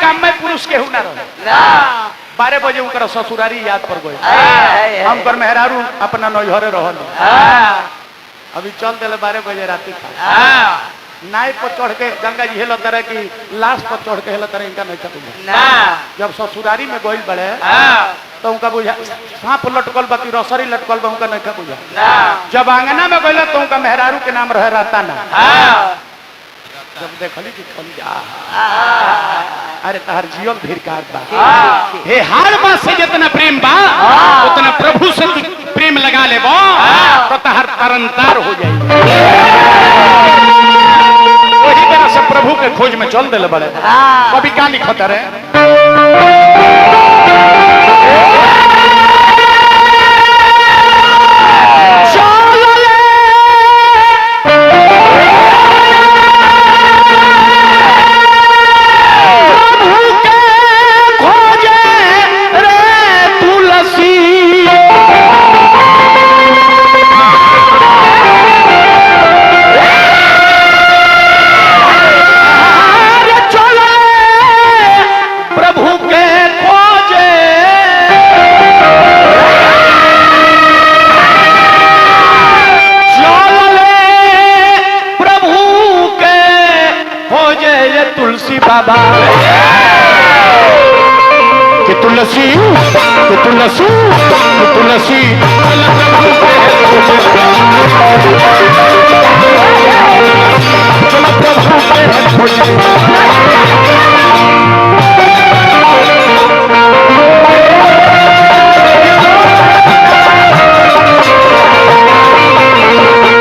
काम में पुरुष के हुना रहे 12 बजे उनकर ससुरारी याद पर गए हम कर मेहरारू अपना नैहरे रहल अभी चल दिले 12 बजे राती नाई पर चढ़ के गंगा जी हेल तरह की लाश पर चढ़ के हेल तरह इनका नहीं था जब ससुरारी में गोइल बड़े तो उनका बुझा सांप लटकल बाकी रसरी लटकल बा उनका नहीं बुझा जब आंगना में गइल तो उनका मेहरारू के नाम रहे रहता ना जब देखली कि खली अरे तहर जीवन भिरकार बा हे हार बा से जितना प्रेम बा उतना प्रभु से प्रेम लगा ले बा तो तहर तरनतार हो जाई वही तरह से प्रभु के खोज में चल दिले बड़े कभी का लिखत रहे तुलसी बाबा कि तुलसी कि तुलसी कि तुलसी चलो प्रभु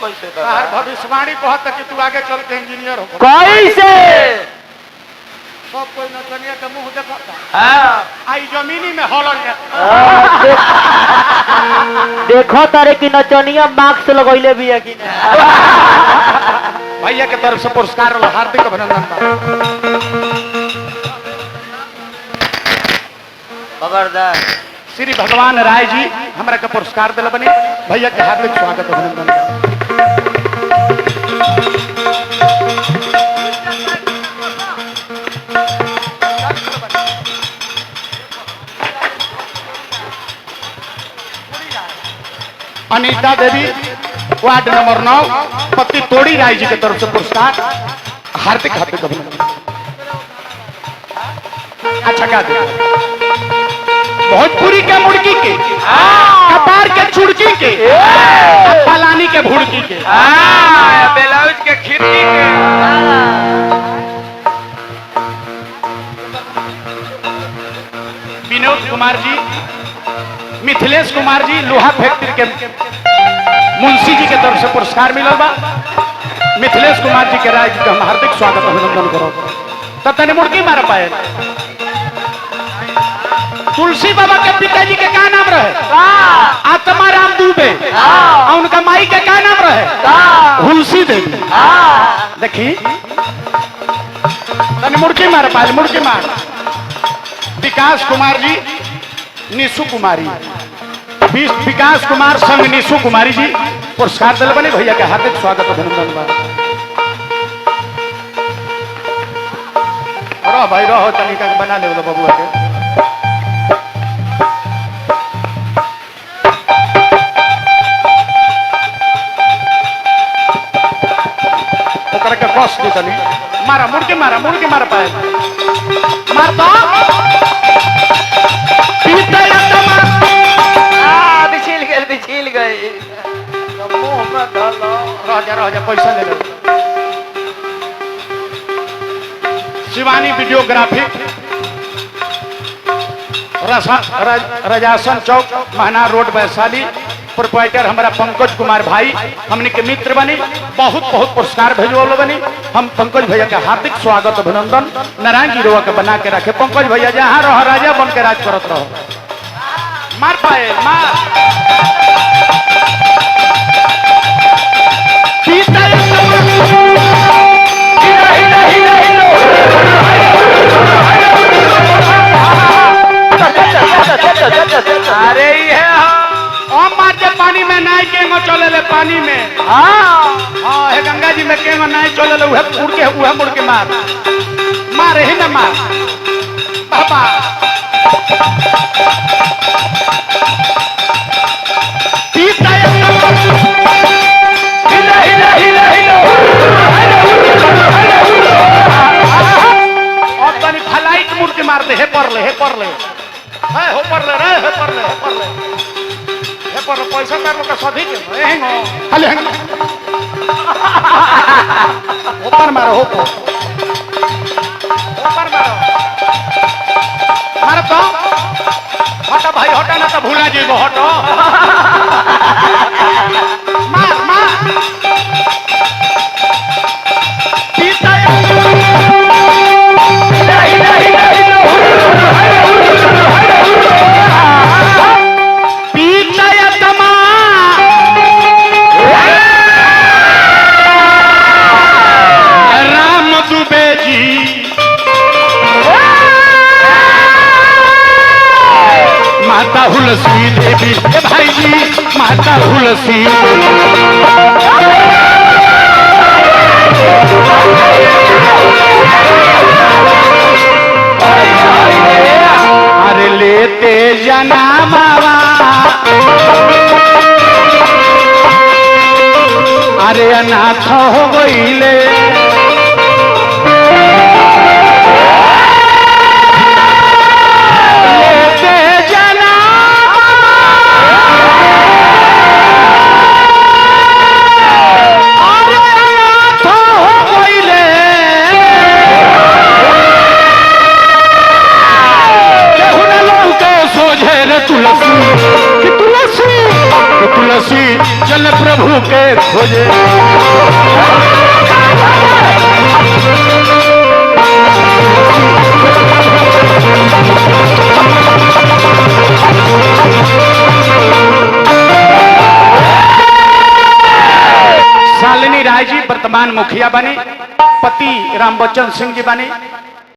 भविष्यवाणी कहता कि तू आगे चल के इंजीनियर हो कैसे सब कोई नचनिया के मुंह देखता आई जमीनी में हॉलर देखो तारे की नचनिया मार्क्स लगैले भी है कि भैया के तरफ से पुरस्कार हार्दिक अभिनंदन खबरदार श्री भगवान राय जी हमरा के पुरस्कार दिल बनी भैया के हार्दिक स्वागत अभिनंदन अनीता देवी वार्ड नंबर 9 पति तोड़ी राय जी की तरफ से पुरस्कार हार्दिक हार्दिक अभिनंदन। अच्छा गा दे भोजपुरी के मुर्गी के कपार के चुड़की के पलानी के भुड़की के ब्लाउज के खिड़की के विनोद कुमार जी मिथिलेश कुमार जी लोहा फैक्ट्री के मुंशी जी के तरफ से पुरस्कार मिलल बा मिथिलेश कुमार जी के राय जी का हम हार्दिक स्वागत अभिनंदन करो तो तने मुर्गी मार पाए तुलसी बाबा के पिताजी के क्या नाम रहे आत्माराम दुबे और उनका माई के क्या नाम रहे हुलसी देवी देखी तने मुर्गी मार पाए मुर्गी मार विकास कुमार जी निशु कुमारी विकास कुमार संग निशु कुमारी जी पुरस्कार दिल बने भैया के हार्दिक स्वागत अभिनंदन बा रहो भाई रहो तनिका बना ले बबुआ के ओकरा के कस दे तनी मारा मुर्गी मार पाए मार तो रह जा पैसा ले लो। शिवानी वीडियोग्राफी रजासन चौक महना रोड वैशाली। प्रोपराइटर हमारा पंकज कुमार भाई हमने के मित्र बनी, बहुत बहुत पुरस्कार भेजल बनी। हम पंकज भैया के हार्दिक स्वागत अभिनंदन नारायण गिरोह के बना के रखे। पंकज भैया जहाँ रहो राजा बन के राज करत रहो। मार पाए मार अरे ये मार के पानी में नाई के चले ले पानी में। हाँ हे गंगा जी में के नाई चले ले उहे मुड़ के मार मार ही ना मार बाबा। अब तनी फ्लाइट मुड़ के मार दे। हे पर ले है हो पर ले रे हे पर ले हे पर पैसा कर लो का सधी के हेंगो हले हेंगो ऊपर मारो ऊपर मारो मारो तो हटा भाई हटा ना तो भूला जीवो हटो मार मार पीता माता हुलसी देवी भाई जी माता हुलसी अरे लेते जना बाबा अरे अनाथ हो गईले तुलसी चल प्रभु के खोजे। शालिनी राय जी वर्तमान मुखिया बनी, पति राम बच्चन सिंह जी बनी।